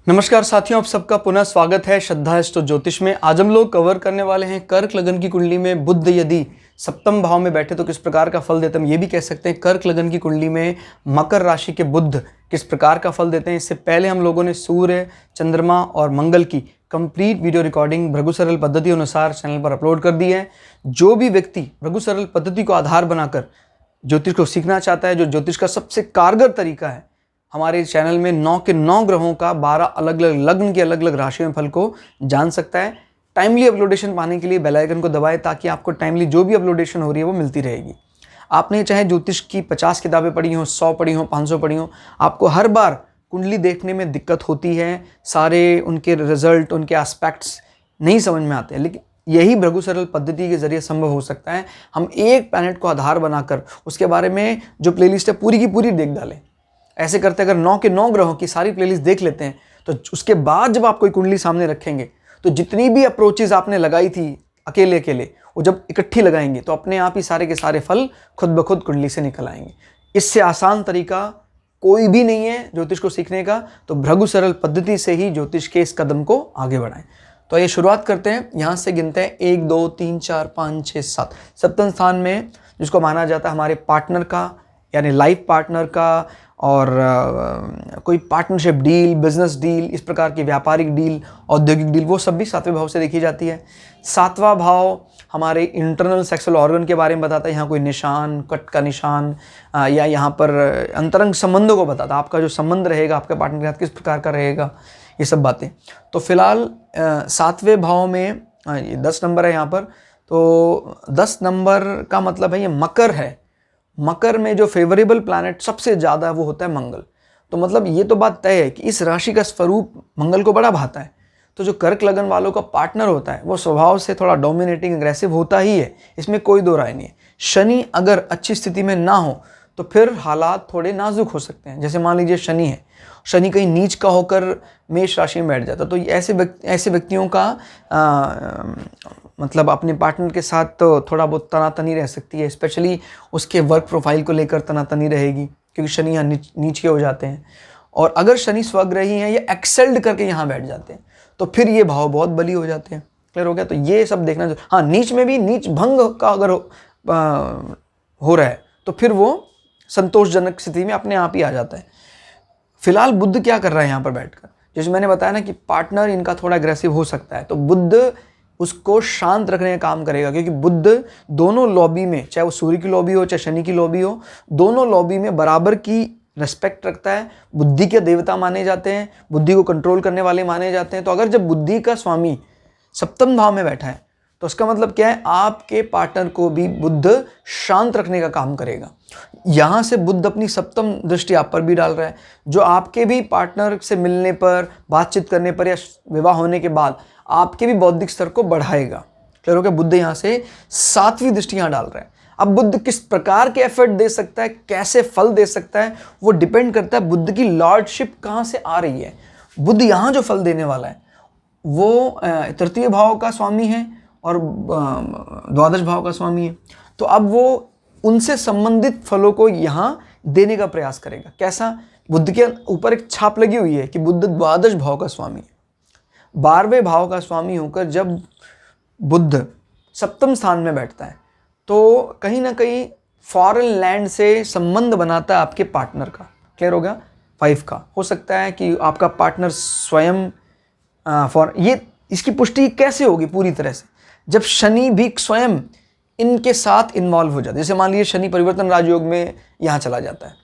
नमस्कार साथियों, आप सबका पुनः स्वागत है श्रद्धा एस्ट्रो ज्योतिष में। आज हम लोग कवर करने वाले हैं कर्क लगन की कुंडली में बुध यदि सप्तम भाव में बैठे तो किस प्रकार का फल देते हैं। हम ये भी कह सकते हैं कर्क लगन की कुंडली में मकर राशि के बुध किस प्रकार का फल देते हैं। इससे पहले हम लोगों ने सूर्य, चंद्रमा और मंगल की कंप्लीट वीडियो रिकॉर्डिंग भृगु सरल पद्धति अनुसार चैनल पर अपलोड कर दी है। जो भी व्यक्ति भृगु सरल पद्धति को आधार बनाकर ज्योतिष को सीखना चाहता है, जो ज्योतिष का सबसे कारगर तरीका है, हमारे चैनल में 9 के 9 ग्रहों का 12 अलग अलग लग्न के अलग अलग राशि में फल को जान सकता है। टाइमली अपलोडेशन पाने के लिए बेल आइकन को दबाएं ताकि आपको टाइमली जो भी अपलोडेशन हो रही है वो मिलती रहेगी। आपने चाहे ज्योतिष की 50 किताबें पढ़ी हों, 100 पढ़ी हों, 500 पढ़ी हों, आपको हर बार कुंडली देखने में दिक्कत होती है, सारे उनके रिजल्ट, उनके एस्पेक्ट्स नहीं समझ में आते हैं। लेकिन यही भृगु सरल पद्धति के जरिए संभव हो सकता है। हम एक प्लैनेट को आधार बनाकर उसके बारे में जो प्लेलिस्ट है पूरी की पूरी देख डालें। ऐसे करते अगर 9 के 9 ग्रहों की सारी प्लेलिस्ट देख लेते हैं तो उसके बाद जब आप कोई कुंडली सामने रखेंगे तो जितनी भी अप्रोचेज आपने लगाई थी अकेले अकेले, वो जब इकट्ठी लगाएंगे तो अपने आप ही सारे के सारे फल खुद ब खुद कुंडली से निकल आएंगे। इससे आसान तरीका कोई भी नहीं है ज्योतिष को सीखने का, तो भृगु सरल पद्धति से ही ज्योतिष के इस कदम को आगे बढ़ाएं। तो ये शुरुआत करते हैं। यहाँ से गिनते हैं 1 2 3 4 5 6 7। सप्तम स्थान में जिसको माना जाता है हमारे पार्टनर का, यानी लाइफ पार्टनर का, और कोई पार्टनरशिप डील, बिजनेस डील, इस प्रकार की व्यापारिक डील, औद्योगिक डील, वो सब भी 7वें भाव से देखी जाती है। 7वां भाव हमारे इंटरनल सेक्सुअल ऑर्गन के बारे में बताता है। यहाँ कोई निशान, कट का निशान या यहाँ पर अंतरंग संबंधों को बताता है। आपका जो संबंध रहेगा आपके पार्टनर के साथ किस प्रकार का रहेगा, ये सब बातें। तो फिलहाल 7वें भाव में 10 नंबर है यहाँ पर। तो 10 नंबर का मतलब है ये मकर है। मकर में जो फेवरेबल प्लैनेट सबसे ज़्यादा है वो होता है मंगल। तो मतलब ये तो बात तय है कि इस राशि का स्वरूप मंगल को बड़ा भाता है। तो जो कर्क लगन वालों का पार्टनर होता है वो स्वभाव से थोड़ा डोमिनेटिंग, अग्रेसिव होता ही है, इसमें कोई दो राय नहीं है। शनि अगर अच्छी स्थिति में ना हो तो फिर हालात थोड़े नाजुक हो सकते हैं। जैसे मान लीजिए शनि है, शनि कहीं नीच का होकर मेष राशि में बैठ जाता, तो ऐसे व्यक्तियों का मतलब अपने पार्टनर के साथ तो थोड़ा बहुत तनातनी रह सकती है। स्पेशली उसके वर्क प्रोफाइल को लेकर तनातनी रहेगी, क्योंकि शनि यहाँ नीच के हो जाते हैं। और अगर शनि स्वग्रही हैं या एक्सेल्ड करके यहाँ बैठ जाते हैं तो फिर ये भाव बहुत बली हो जाते हैं। क्लियर हो गया? तो ये सब देखना। हाँ, नीच में भी नीच भंग का अगर हो रहा है तो फिर वो संतोषजनक स्थिति में अपने आप ही आ जाता है। फिलहाल बुध क्या कर रहा है यहाँ पर बैठकर, जैसे मैंने बताया ना कि पार्टनर इनका थोड़ा अग्रेसिव हो सकता है, तो बुध उसको शांत रखने का काम करेगा। क्योंकि बुध दोनों लॉबी में, चाहे वो सूर्य की लॉबी हो चाहे शनि की लॉबी हो, दोनों लॉबी में बराबर की रिस्पेक्ट रखता है। बुद्धि के देवता माने जाते हैं, बुद्धि को कंट्रोल करने वाले माने जाते हैं। तो अगर जब बुद्धि का स्वामी सप्तम भाव में बैठा है तो उसका मतलब क्या है, आपके पार्टनर को भी बुध शांत रखने का काम करेगा। यहाँ से बुध अपनी सप्तम दृष्टि आप पर भी डाल रहा है, जो आपके भी पार्टनर से मिलने पर, बातचीत करने पर या विवाह होने के बाद आपके भी बौद्धिक स्तर को बढ़ाएगा। क्लियर हो गया? बुध यहाँ से 7वीं दृष्टि यहाँ डाल रहा है। अब बुध किस प्रकार के एफर्ट दे सकता है, कैसे फल दे सकता है, वो डिपेंड करता है बुध की लॉर्डशिप कहाँ से आ रही है। बुध यहाँ जो फल देने वाला है वो 3य भाव का स्वामी है और 12 भाव का स्वामी है। तो अब वो उनसे संबंधित फलों को यहाँ देने का प्रयास करेगा। कैसा? बुध के ऊपर एक छाप लगी हुई है कि बुध 12 भाव का स्वामी है। 12वें भाव का स्वामी होकर जब बुध सप्तम स्थान में बैठता है तो कहीं ना कहीं फॉरेन लैंड से संबंध बनाता है आपके पार्टनर का। क्लियर हो गया? 5 का हो सकता है कि आपका पार्टनर स्वयं ये इसकी पुष्टि कैसे होगी पूरी तरह से, जब शनि भी स्वयं इनके साथ इन्वॉल्व हो जाता है। जैसे मान लीजिए शनि परिवर्तन राजयोग में यहाँ चला जाता है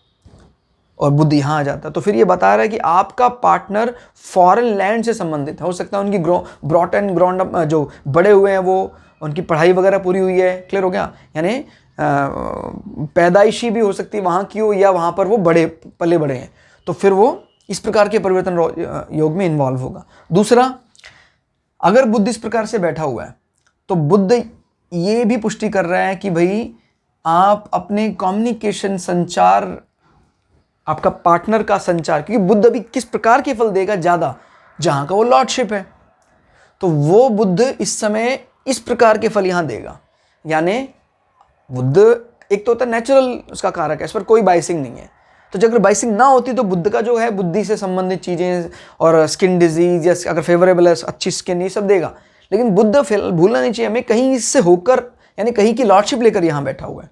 और बुध यहाँ आ जाता है, तो फिर ये बता रहा है कि आपका पार्टनर फॉरेन लैंड से संबंधित है। हो सकता है उनकी ब्रॉट एंड ग्राउंड अप, जो बड़े हुए हैं वो उनकी पढ़ाई वगैरह पूरी हुई है। क्लियर हो गया? यानी पैदाइशी भी हो सकती है वहाँ की हो, या वहाँ पर वो बड़े पले बड़े हैं, तो फिर वो इस प्रकार के परिवर्तन योग में इन्वॉल्व होगा। दूसरा, अगर बुध इस प्रकार से बैठा हुआ है तो बुध ये भी पुष्टि कर रहा है कि भाई आप अपने कम्युनिकेशन, संचार, आपका पार्टनर का संचार, क्योंकि बुध अभी किस प्रकार के फल देगा ज़्यादा, जहाँ का वो लॉर्डशिप है, तो वो बुध इस समय इस प्रकार के फल यहाँ देगा। यानी बुध एक तो होता है नेचुरल उसका कारक है, इस पर कोई बाइसिंग नहीं है। तो अगर बाइसिंग ना होती तो बुध का जो है बुद्धि से संबंधित चीज़ें और स्किन डिजीज या अगर फेवरेबल है अच्छी स्किन ये सब देगा, लेकिन बुध भूलना नहीं चाहिए हमें कहीं से होकर यानी कहीं की लॉर्डशिप लेकर यहाँ बैठा हुआ है।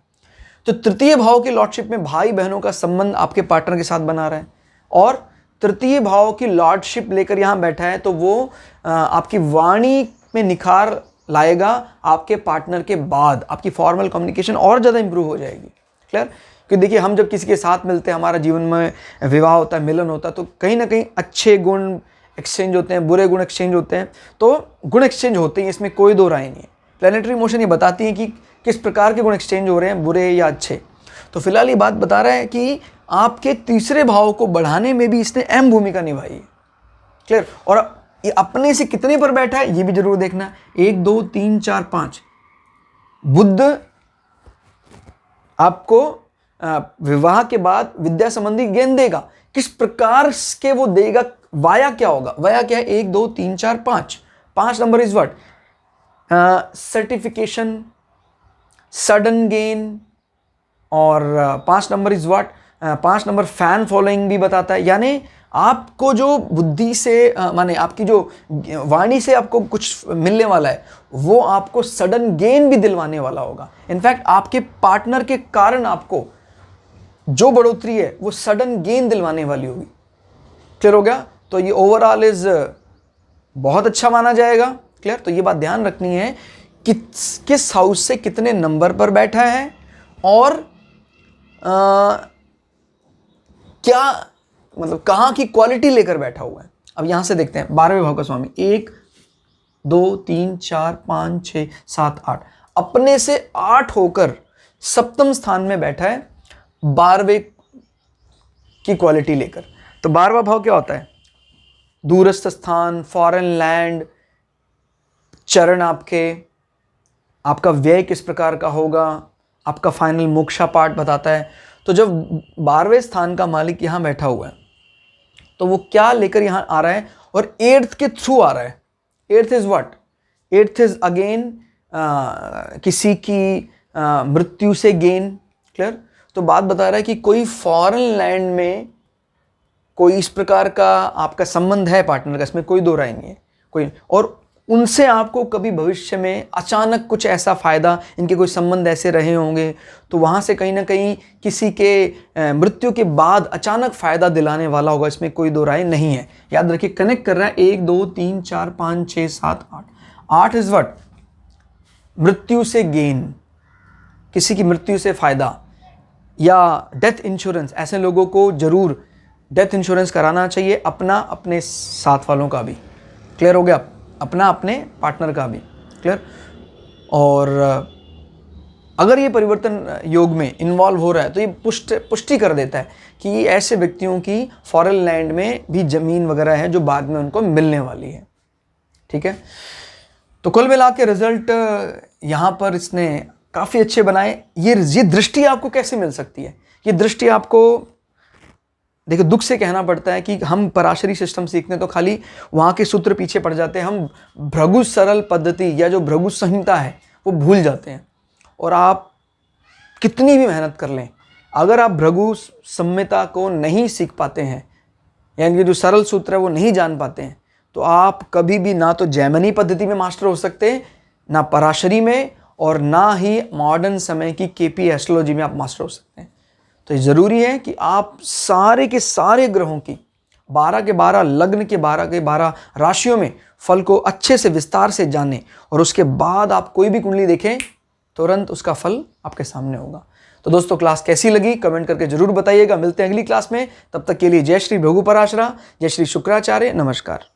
तो तृतीय भाव की लॉर्डशिप में भाई बहनों का संबंध आपके पार्टनर के साथ बना रहा है और तृतीय भाव की लॉर्डशिप लेकर यहाँ बैठा है, तो वो आपकी वाणी में निखार लाएगा। आपके पार्टनर के बाद आपकी फॉर्मल कम्युनिकेशन और ज़्यादा इंप्रूव हो जाएगी। क्लियर? क्योंकि देखिए हम जब किसी के साथ मिलते हैं, हमारा जीवन में विवाह होता है, मिलन होता है, तो कहीं ना कहीं अच्छे गुण एक्सचेंज होते हैं, बुरे गुण एक्सचेंज होते हैं, तो गुण एक्सचेंज होते हैं, इसमें कोई दो राय नहीं है। प्लैनेटरी मोशन ये बताती है कि किस प्रकार के गुण एक्सचेंज हो रहे हैं, बुरे या अच्छे। तो फिलहाल ये बात बता रहा है कि आपके तीसरे भाव को बढ़ाने में भी इसने अहम भूमिका निभाई है। क्लियर? और ये अपने से कितने पर बैठा है ये भी जरूर देखना। 1 2 3 4 5 बुध आपको विवाह के बाद विद्या संबंधी ज्ञान देगा। किस प्रकार के वो देगा, वाया क्या होगा? वाया क्या है? 1 2 3 4 5 5 number is what? Certification, sudden gain, और 5 number is what? 5 number fan following भी बताता है। यानी आपको जो बुद्धि से माने आपकी जो वाणी से आपको कुछ मिलने वाला है वो आपको सडन गेन भी दिलवाने वाला होगा। इनफैक्ट आपके पार्टनर के कारण आपको जो बढ़ोतरी है वो सडन गेन दिलवाने वाली होगी। क्लियर हो गया? तो ये ओवरऑल इज बहुत अच्छा माना जाएगा। क्लियर? तो ये बात ध्यान रखनी है कि किस हाउस से कितने नंबर पर बैठा है और क्या मतलब कहाँ की क्वालिटी लेकर बैठा हुआ है। अब यहां से देखते हैं 12वें भाव का स्वामी। 1 2 3 4 5 6 7 8 अपने से 8 होकर सप्तम स्थान में बैठा है 12वें की क्वालिटी लेकर। तो 12वां भाव क्या होता है? दूरस्थ स्थान, फॉरेन लैंड, चरण आपका व्यय किस प्रकार का होगा, आपका फाइनल मोक्षा पार्ट बताता है। तो जब 12वें स्थान का मालिक यहाँ बैठा हुआ है तो वो क्या लेकर यहाँ आ रहा है और 8th के थ्रू आ रहा है। 8th is what? 8th is again किसी की मृत्यु से गेन। क्लियर? तो बात बता रहा है कि कोई फॉरेन लैंड में कोई इस प्रकार का आपका संबंध है पार्टनर का, इसमें कोई दो राय नहीं है कोई, और उनसे आपको कभी भविष्य में अचानक कुछ ऐसा फ़ायदा, इनके कोई संबंध ऐसे रहे होंगे तो वहाँ से कहीं ना कहीं किसी के मृत्यु के बाद अचानक फ़ायदा दिलाने वाला होगा, इसमें कोई दो राय नहीं है। याद रखिए कनेक्ट कर रहा है 1 2 3 4 5 6 7 8। 8 इज़ व्हाट? मृत्यु से गेन, किसी की मृत्यु से फ़ायदा या डेथ इंश्योरेंस। ऐसे लोगों को ज़रूर डेथ इंश्योरेंस कराना चाहिए, अपना अपने साथ वालों का भी। क्लियर हो गया? अपना अपने पार्टनर का भी। क्लियर? और अगर ये परिवर्तन योग में इन्वॉल्व हो रहा है तो ये पुष्टि कर देता है कि ऐसे व्यक्तियों की फॉरेन लैंड में भी ज़मीन वगैरह है जो बाद में उनको मिलने वाली है। ठीक है? तो कुल मिला के रिजल्ट यहाँ पर इसने काफ़ी अच्छे बनाए। ये दृष्टि आपको कैसे मिल सकती है? ये दृष्टि आपको देखो दुख से कहना पड़ता है कि हम पराशरी सिस्टम सीखते हैं तो खाली वहाँ के सूत्र पीछे पड़ जाते हैं, हम भृगु सरल पद्धति या जो भृगु संहिता है वो भूल जाते हैं। और आप कितनी भी मेहनत कर लें, अगर आप भृगु संहिता को नहीं सीख पाते हैं यानी कि जो सरल सूत्र है वो नहीं जान पाते हैं, तो आप कभी भी ना तो जैमिनी पद्धति में मास्टर हो सकते, ना पराशरी में, और ना ही मॉडर्न समय की केपी एस्ट्रोलॉजी में आप मास्टर हो सकते हैं। तो ज़रूरी है कि आप सारे के सारे ग्रहों की 12 के 12 लग्न के 12 के 12 राशियों में फल को अच्छे से विस्तार से जानें और उसके बाद आप कोई भी कुंडली देखें तुरंत उसका फल आपके सामने होगा। तो दोस्तों क्लास कैसी लगी कमेंट करके जरूर बताइएगा। मिलते हैं अगली क्लास में, तब तक के लिए जय श्री भृगु पराशरा, जय श्री शुक्राचार्य, नमस्कार।